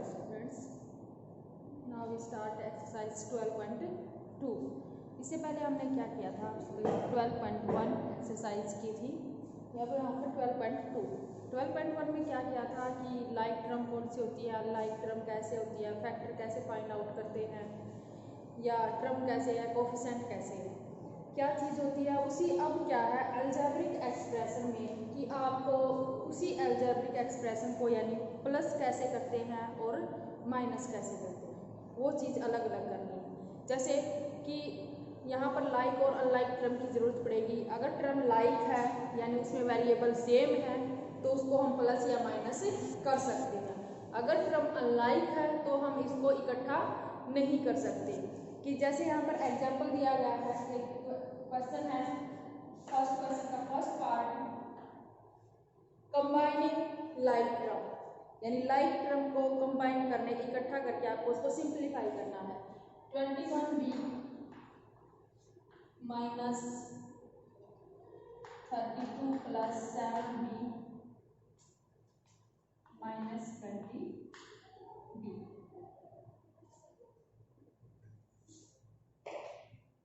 Students, now we start exercise 12.2. इससे पहले हमने क्या किया था, 12.1 एक्सरसाइज की थी। अब यहाँ पर 12.1 में क्या किया था कि लाइक टर्म कौन सी होती है, लाइक टर्म कैसे होती है, फैक्टर कैसे फाइंड आउट करते हैं, या टर्म कैसे है, कोफिशिएंट कैसे है, क्या चीज़ होती है उसी। अब क्या है अलजेब्रिक एक्सप्रेशन में कि आपको उसी अलजेब्रिक एक्सप्रेशन को यानी प्लस कैसे करते हैं और माइनस कैसे करते हैं, वो चीज़ अलग अलग करनी है। जैसे कि यहाँ पर लाइक और अनलाइक टर्म की ज़रूरत पड़ेगी। अगर टर्म लाइक है यानी उसमें वेरिएबल सेम है तो उसको हम प्लस या माइनस कर सकते हैं। अगर टर्म अनलाइक है तो हम इसको इकट्ठा नहीं कर सकते। कि जैसे यहाँ पर एग्जाम्पल दिया गया है, एक क्वेश्चन है, फर्स्ट क्वेश्चन का first part, combining like term, यानी लाइक टर्म को कंबाइन करने इकट्ठा करके आपको उसको सिंप्लीफाई करना है। 21b minus 32 plus 7b minus 20b।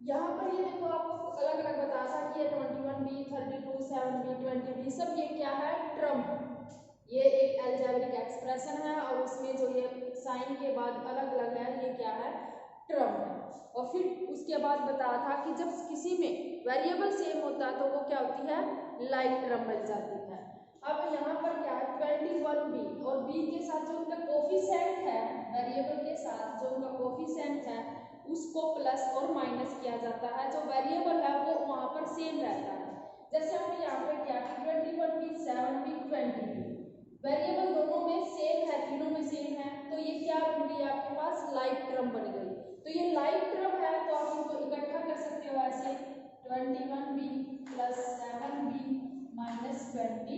यहाँ पर ये देखो आपको अलग अलग बता सा कि 21b 32 7b 20b सब ये क्या है, टर्म। ये एक अलजेब्रिक एक्सप्रेशन है और उसमें जो ये साइन के बाद अलग अलग है ये क्या है, टर्म है। और फिर उसके बाद बताया था कि जब किसी में वेरिएबल सेम होता है तो वो क्या होती है, लाइक टर्म बन जाती है। अब यहाँ पर क्या है 21b और b के साथ जो उनका कोफिशिएंट है, वेरिएबल के साथ जो उनका कोफिशिएंट है उसको प्लस और माइनस किया जाता है। जो वेरिएबल है वो वहाँ पर सेम रहता है। जैसे हमने यहाँ पे क्या कि 21b 7b 20b वेरिएबल दोनों में सेम है, तीनों में सेम है, तो ये क्या बन गई आपके पास, लाइक टर्म बन गई। तो ये लाइक टर्म है तो आप इनको इकट्ठा कर सकते हो ऐसे 21b plus 7b minus 20b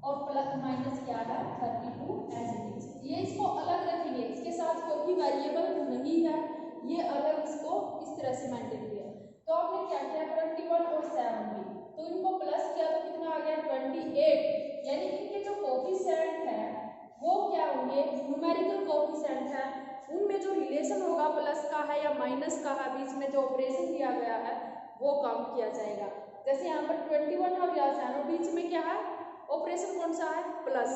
और प्लस माइनस क्या है 32 एज इट इज। ये इसको अलग रखेंगे, इसके साथ क्योंकि वेरिएबल नहीं है ये अलग इसको इस तरह से मेंटेन किया। तो आपने क्या किया 21 और 7b तो इनको प्लस किया तो कितना आ गया 28, यानी इनके जो कोफिशिएंट है वो क्या होंगे, न्यूमेरिकल कोफिशिएंट है, उनमें जो रिलेशन होगा प्लस का है या माइनस का है, बीच में जो ऑपरेशन दिया गया है वो काउंट किया जाएगा। जैसे यहाँ पर 21 और 7 बीच में क्या है, ऑपरेशन कौन सा है, प्लस,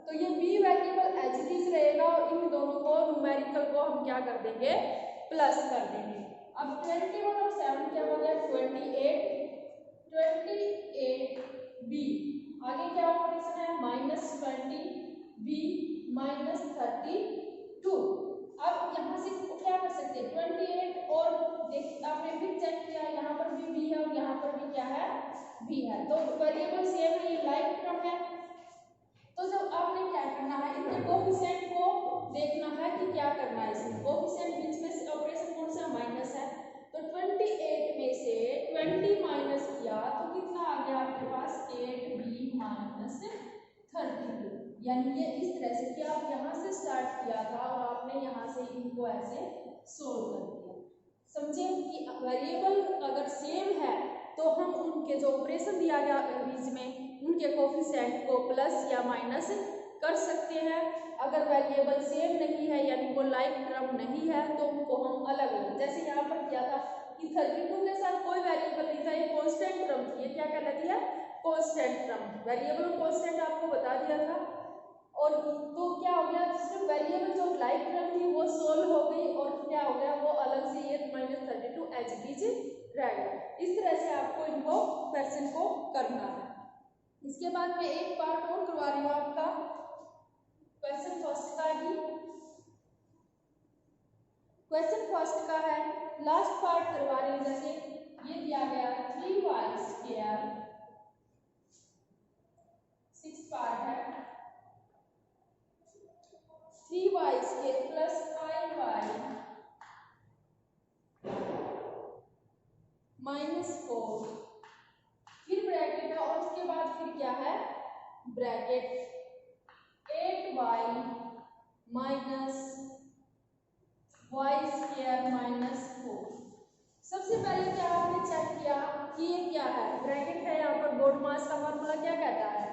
तो ये B variable as it is रहेगा और इन दोनों को न्यूमेरिकल को हम क्या कर देंगे, प्लस कर देंगे। अब 21 और 7 क्या हो गया 28 28b आगे क्या ऑपरेशन है माइनस 20b माइनस 32। अब यहाँ से क्या कर सकते हैं 28 और देख आपने फिर चेक किया यहाँ पर भी b है और यहाँ पर भी क्या है b है, तो वेरिएबल सेम है, ये लाइक टर्म है। तो जब आपने क्या करना है इनके कोफिशिएंट को देखना है कि क्या करना है, इसमें कोफिशिएंट बीच में ऑपरेशन कौन सा माइनस है, तो 28 में से 20 माइनस किया तो कितना आ गया आपके पास 8b माइनस 32, यानी ये इस तरह से कि आप यहाँ से स्टार्ट किया था और आपने यहाँ से इनको ऐसे सोल्व कर दिया। समझे कि वेरिएबल अगर सेम है तो हम उनके जो ऑपरेशन दिया गया बीच में उनके कोफिशिएंट को प्लस या माइनस कर सकते हैं। अगर वेरिएबल सेम नहीं है यानी वो लाइक टर्म नहीं है तो उनको हम अलग अलग, जैसे यहाँ पर किया था कि 32 के साथ कोई वेरिएबल नहीं था, ये कांस्टेंट टर्म थी, ये क्या कहलाती है कांस्टेंट टर्म, वेरिएबल कांस्टेंट आपको बता दिया था। और तो क्या हो गया सिर्फ वेरिएबल जो लाइक टर्म थी वो सोल्व हो गई और क्या हो गया वो अलग से ये माइनस 32 एज इट इज रह गया। इस तरह से आपको इनको क्वेश्चन को करना है। इसके बाद मैं एक पार्ट और करवा रही हूँ आपका क्वेश्चन फर्स्ट का ही, क्वेश्चन फर्स्ट का है लास्ट पार्ट करवा रही हूँ। जैसे ये दिया गया 3y² 6 पार्ट है 3y² प्लस i माइनस 4 फिर ब्रैकेट है और उसके बाद फिर क्या है bracket 8y minus y² minus 4। सबसे पहले क्या आपने चेक किया कि ये क्या है, ब्रैकेट है यहाँ पर। बोर्ड मास का फॉर्मूला क्या कहता है,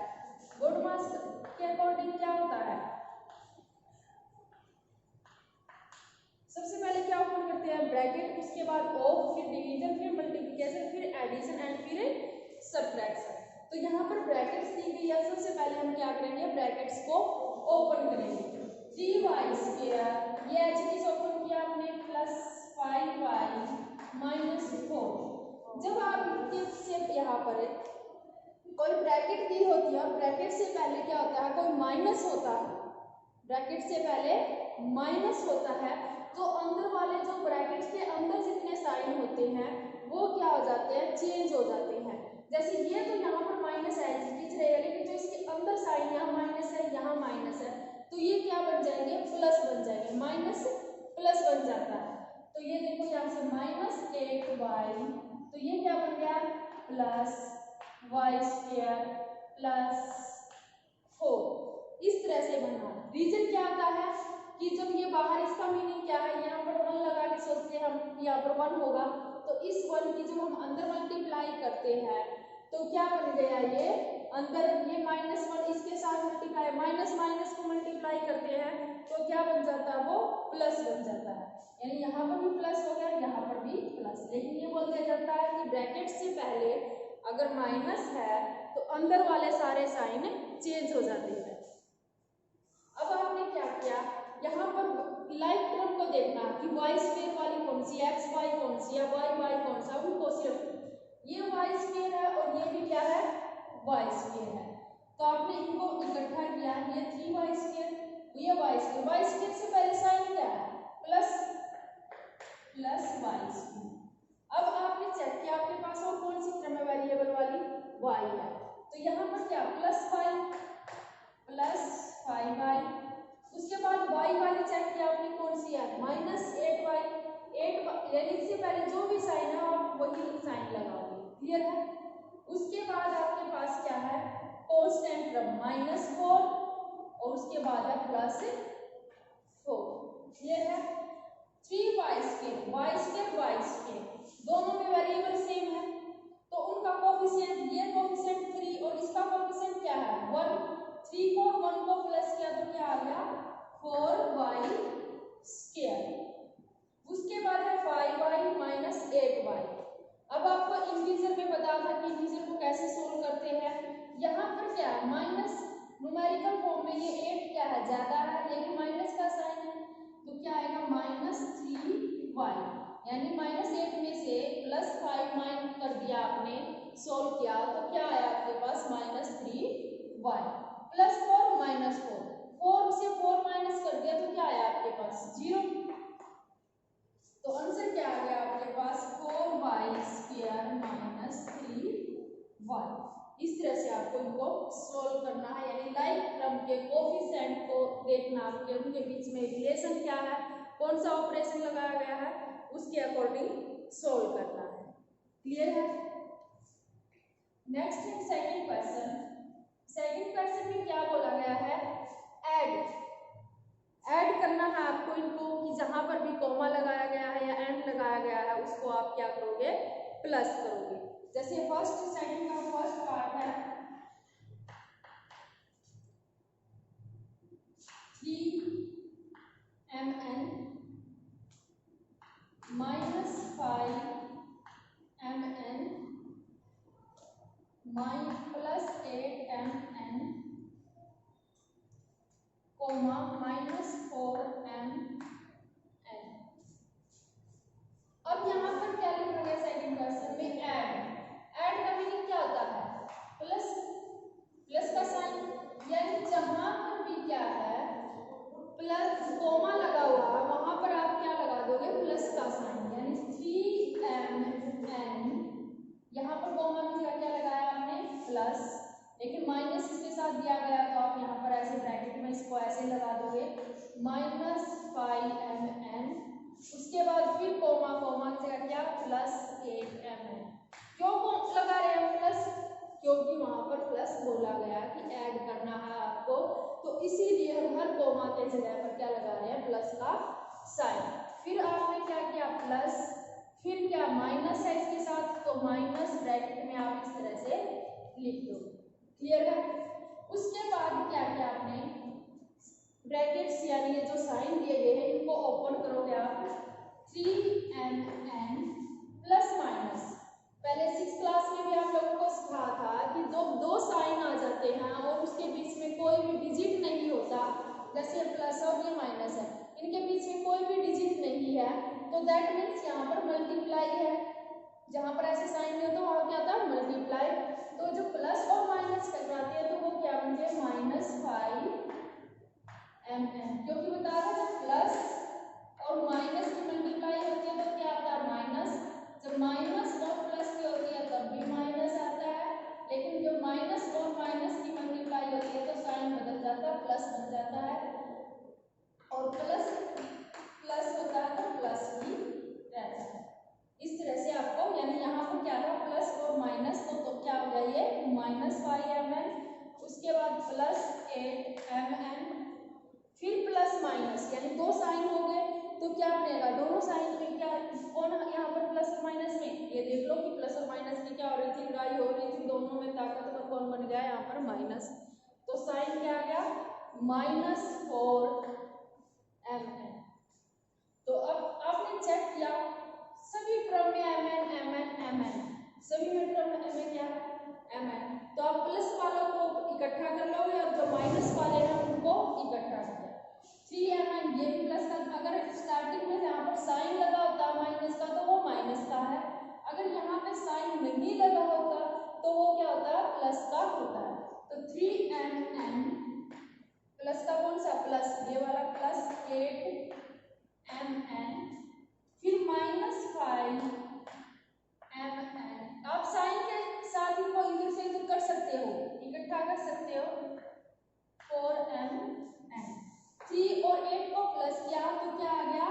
बोर्ड मास के अकॉर्डिंग क्या होता है फिर सबट्रैक्शन। तो यहाँ पर ब्रैकेट्स दी गई है, सबसे पहले हम क्या करेंगे, ब्रैकेट्स को ओपन करेंगे। 3y², ये एच चीज ओपन किया आपने, प्लस 5y - 4। जब आप से यहाँ पर कोई ब्रैकेट दी होती है और ब्रैकेट से पहले क्या होता है, कोई माइनस होता है, ब्रैकेट से पहले माइनस होता है, तो अंदर वाले जो ब्रैकेट के अंदर जितने साइन होते हैं वो क्या हो जाते हैं, चेंज हो जाते हैं। जैसे ये तो यहाँ पर माइनस है खींच रहे हैं, लेकिन जो इसके अंदर साइन यहाँ माइनस है, यहाँ माइनस है, तो ये क्या बन जाएंगे, प्लस बन जाएंगे, माइनस प्लस बन जाता है। तो ये देखो यहाँ से -8y, तो ये क्या बन गया, प्लस y² प्लस 4। इस तरह से बनना। रीजन क्या आता है कि जब ये बाहर, इसका मीनिंग क्या है, यहाँ पर 1 लगा के सोचते हैं हम, यहाँ पर 1 होगा, तो इस 1 की जब हम अंदर मल्टीप्लाई करते हैं तो क्या बन गया, ये अंदर ये -1 इसके साथ मल्टीप्लाई, माइनस माइनस को मल्टीप्लाई करते हैं तो क्या बन जाता है, वो प्लस बन जाता है। यानी यहाँ पर भी प्लस हो गया, यहाँ पर भी प्लस। लेकिन ये बोल दिया जाता है कि ब्रैकेट से पहले अगर माइनस है तो अंदर वाले सारे साइन चेंज हो जाते हैं। अब आपने क्या किया, यहाँ पर लाइक टर्म को देखना कि y² वाली कौन सी, xy कौन सी, या y कौन सा, उनको सिर्फ ये y² है और ये भी क्या है, y² है, तो आपने इनको इकट्ठा किया, ये 3y², ये y² से पहले साइन क्या है, प्लस y²। अब आपने चेक किया आपके पास और कौन सी टर्म है वेरिएबल वाली, y है, तो यहाँ पर क्या प्लस 5y, उसके बाद y वाली चेक किया आपने कौन सी है, -8y, 8 यानी इससे पहले जो भी साइन है आप वही साइन लगाओगे, क्लियर है। उसके बाद आपके पास क्या है, कांस्टेंट टर्म -4 और उसके बाद है +4, क्लियर है। 3y², दोनों में वेरिएबल सेम है, तो उनका कोफिशिएंट, ये कोफिशिएंट 3 और इसका कोफिशिएंट क्या है 1, 3 को 1 को प्लस किया तो क्या आ गया 4y²। उसके बाद है 5y - 8y। अब आपको इंटीजर में पता था कि इंटीजर को कैसे सोल्व करते हैं, यहाँ पर क्या है माइनस, न्यूमेरिकल फॉर्म में ये 8 क्या है ज्यादा है, लेकिन माइनस का साइन है, तो क्या आएगा -3y, यानी -8 में से +5 माइनस कर दिया आपने, सोल्व किया तो क्या आया आपके पास -3y, +4 -4, 4 से 4 माइनस कर दिया तो क्या आया आपके पास 0। तो आंसर क्या आ गया आपके पास 4y² - 3y। इस तरह से आपको इनको सोल्व करना है, यानी लाइक टर्म के कोफिशिएंट को देखना, आपके उनके बीच में रिलेशन क्या है, कौन सा ऑपरेशन लगाया गया है, उसके अकॉर्डिंग सोल्व करना है, क्लियर है। नेक्स्ट है सेकंड क्वेश्चन। सेकंड क्वेश्चन में क्या बोला गया है, ऐड करना है आपको इनको, कि जहां पर भी कॉमा लगाया गया है या एंड लगाया गया है उसको आप क्या करोगे, प्लस करोगे। जैसे फर्स्ट सेकंड का फर्स्ट पार्ट है 3mn - 5mn +8mn, -4mn। अब यहाँ पर क्या लिखा गया सेकंड क्वेश्चन में, ऐड का मीनिंग क्या होता है, प्लस का साइन, यानी जहां पर भी क्या है प्लस कोमा लगा हुआ है वहां पर आप क्या लगा दोगे, प्लस का साइन, यानी 3mn, यहाँ पर कोमा की जगह क्या लगाया आपने प्लस, लेकिन माइनस इसके साथ दिया गया तो आप यहाँ पर ऐसे ब्रैकेट में इसको ऐसे लगा दोगे -5mn, उसके बाद फिर कोमा की जगह क्या +8mn। क्यों लगा रहे हैं प्लस, क्योंकि वहां पर प्लस बोला गया कि ऐड करना है आपको, तो इसीलिए हम हर कोमा के जगह पर क्या लगा रहे हैं, प्लस का साइन। फिर आपने क्या किया प्लस, फिर क्या माइनस है इसके साथ, तो माइनस ब्रैकेट में आप इस तरह से लिख दो, क्लियर है। उसके बाद क्या किया आपने, ब्रैकेट्स यानी ये जो साइन दिए गए हैं इनको ओपन करोगे आप, 3mn +- पहले 6 क्लास में भी आप लोगों को सिखाया था कि जो दो साइन आ जाते हैं और उसके बीच में कोई भी डिजिट नहीं होता, जैसे प्लस और ये माइनस है, इनके बीच में कोई भी डिजिट नहीं है, तो दैट मीन्स यहाँ पर मल्टीप्लाई है। जहाँ पर ऐसे साइन नहीं होता वहाँ क्या था, मल्टीप्लाई। तो जो प्लस और माइनस टकराते हैं तो वो क्या बन गए, -5mn, क्योंकि बता रहा जब प्लस और माइनस की मल्टीप्लाई होती है तो क्या आता है, माइनस। जब माइनस और प्लस की होती है तब भी माइनस आता है, लेकिन जब माइनस और माइनस की मल्टीप्लाई होती है तो साइन बदल जाता है, प्लस बन जाता है, और प्लस प्लस होता है तो प्लस ही रहता है। इस तरह से आपको, यानी यहाँ पर क्या था, प्लस और माइनस, तो क्या हो गया ये -5mn, उसके बाद +8mn, फिर प्लस माइनस, यानी दो साइन हो गए तो क्या बनेगा, दोनों साइन में क्या, कौन यहाँ पर प्लस और माइनस में, ये देख लो कि प्लस और माइनस की क्या हो रही थी, लड़ाई हो रही थी, दोनों में ताकतवर कौन बन गया, यहाँ पर माइनस, तो साइन क्या आ गया, -4mn। तो अब आपने चेक किया सभी टर्म में mn, सभी में टर्म में क्या है, mn, तो आप प्लस वालों को इकट्ठा कर लोगे और जो माइनस वाले हैं उनको इकट्ठा कर लो। 3mn ये भी प्लस का, अगर स्टार्टिंग में यहाँ पर साइन लगा होता माइनस का तो वो माइनस का है, अगर यहाँ पे साइन नहीं लगा होता तो वो क्या होता है, प्लस का होता है। तो 3mn प्लस का कौन सा, प्लस ये वाला, +8mn, फिर -5mn, आप साइन के साथ इनको इधर से इधर कर सकते हो, इकट्ठा कर सकते हो, 4mn, 3 और 8 को प्लस किया तो क्या आ गया,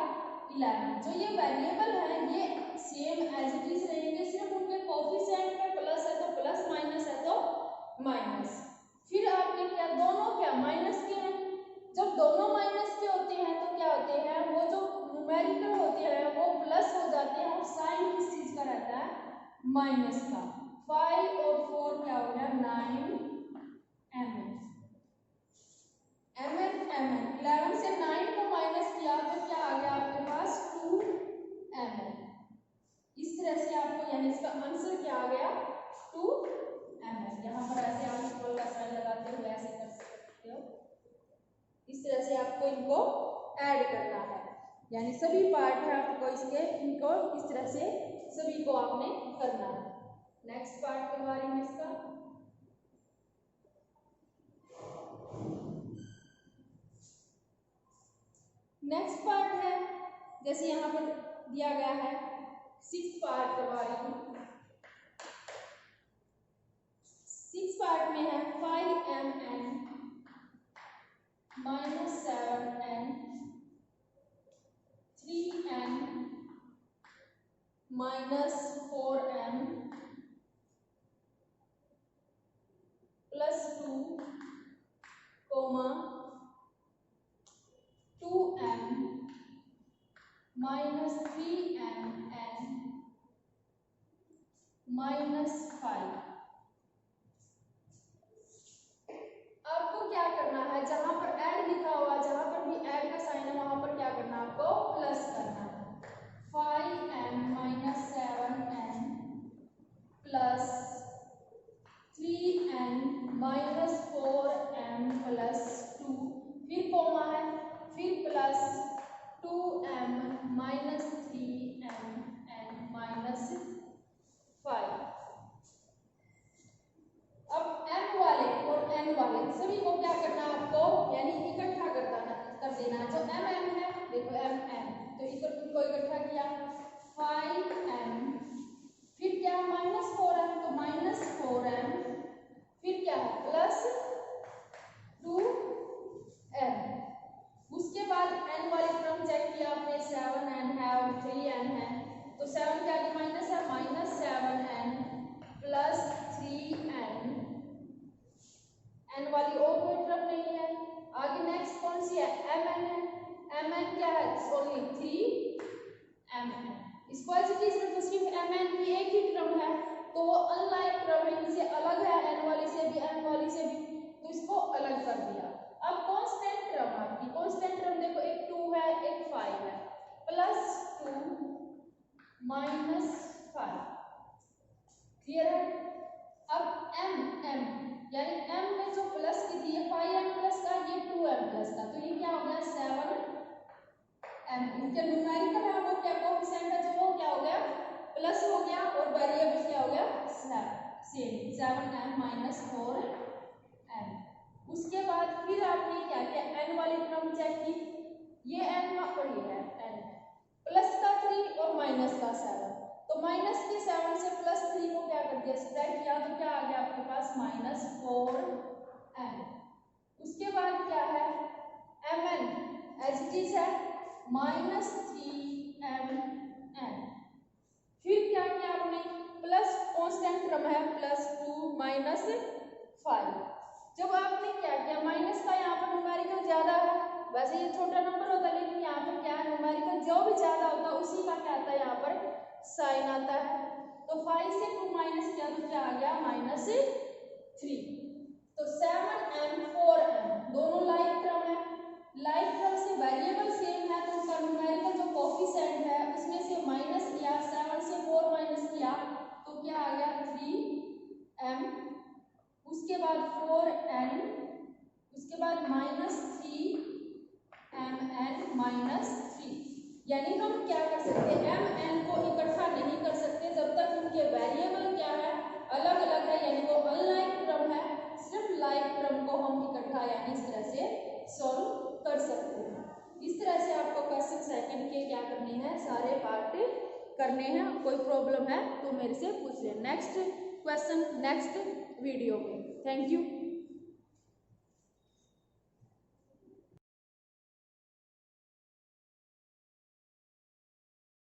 11। जो ये वेरिएबल है ये सेम एज इट इज रहेंगे, सिर्फ उनके कोफिशिएंट में प्लस है तो प्लस, माइनस है तो माइनस। फिर आपने क्या, दोनों क्या माइनस के हैं, जब दोनों माइनस के होते हैं तो क्या होते हैं, वो जो न्यूमेरिकल होते हैं वो प्लस हो जाते हैं और साइन किस चीज का रहता है, माइनस का। 5 और 4 क्या हो गया, 9mn, 11 से 9 को माइनस किया तो क्या आ गया आपके पास, 2mn। इस तरह से आपको, यानी इसका आंसर क्या आ गया, 2mn। यहाँ पर ऐसे आप इक्वल का साइन लगाते हुए ऐसे कर सकते हो, इस तरह से आपको इनको ऐड करना है, यानी सभी पार्ट है आपको इसके, इनको इस तरह से सभी को आपने करना है। नेक्स्ट पार्ट के बारे में इसका, नेक्स्ट पार्ट है, जैसे यहाँ पर दिया गया है 6 पार्ट के बारे में। 6 पार्ट में है 5mn, -7n, 3n, -4m, +2, 2m, -3mn, -5। आपको क्या करना है, जहां पर ऐड लिखा हुआ, जहां पर भी ऐड का साइन है वहां पर क्या करना है, आपको प्लस करना है। 5m -7n +3n -4m +2, फिर कोमा है, फिर +2m -3mn -5। अब m वाले और n वाले सभी को क्या करना है आपको, यानी इकट्ठा कर देना है। जो m है, देखो m तो इनको इकट्ठा किया, 5m, फिर क्या -4m तो -4m, फिर क्या है +2m। उसके बाद n वाली टर्म चेक किया आपने, 7n है और 3n है, तो 7 के आगे माइनस है, -7n +3n, n वाली और कोई टर्म नहीं है। आगे नेक्स्ट कौन सी है, mn है, mn क्या है, ओनली 3mn। इसको एज इट इज रखो, सिर्फ mn की एक ही टर्म है तो वो अनलाइक टर्म है, इनसे अलग है, n वाली से भी m वाली से भी, तो इसको अलग कर दिया। अब कांस्टेंट टर्म, आपकी कांस्टेंट टर्म देखो, एक 2 है एक 5 है, +2 -5, एम। इनके न्यूमेरिकल है वो क्या कोएफिशिएंट है जो वो क्या हो गया प्लस हो गया और वेरिएबल क्या हो गया सेम 7m माइनस 4m। उसके बाद फिर आपने क्या किया n वाली टर्म चेक की, ये n और ये है n प्लस का 3 और माइनस का 7, तो माइनस के 7 से प्लस 3 को क्या कर दिया सब्ट्रैक्ट किया तो क्या आ गया आपके पास माइनस 4m। उसके बाद क्या है mn एज इट इज है माइनस 3mn। फिर क्या किया आपने प्लस कांस्टेंट टर्म है प्लस 2 माइनस 5। जब आपने क्या किया माइनस का यहाँ पर न्यूमेरिकल ज्यादा है, वैसे ये छोटा नंबर होता है लेकिन यहाँ पर क्या है न्यूमेरिकल जो भी ज्यादा होता है उसी का क्या आता है यहाँ पर साइन आता है। तो 5 से 2 माइनस किया तो क्या आ गया माइनस 3। तो 7m 4m दोनों लाइक टर्म है, लाइक टर्म से वेरिएबल सेम है तो उसका न्यूमेरिकल जो कोएफिशिएंट है उसमें से माइनस किया 7 से 4 माइनस किया तो क्या आ गया 3m। उसके बाद 4n, उसके बाद माइनस 3mn माइनस 3। यानी हम क्या कर सकते हैं mn को इकट्ठा नहीं कर सकते जब तक उनके वेरिएबल क्या है अलग अलग है, यानी वो अनलाइक टर्म है। सिर्फ लाइक टर्म को हम इकट्ठा यानी इस तरह से सॉल्व कर सकते हैं। इस तरह से आपको क्वेश्चन सेकंड के क्या करने हैं सारे पार्ट करने हैं। कोई प्रॉब्लम है तो मेरे से पूछ लें नेक्स्ट क्वेश्चन नेक्स्ट वीडियो में। Thank you.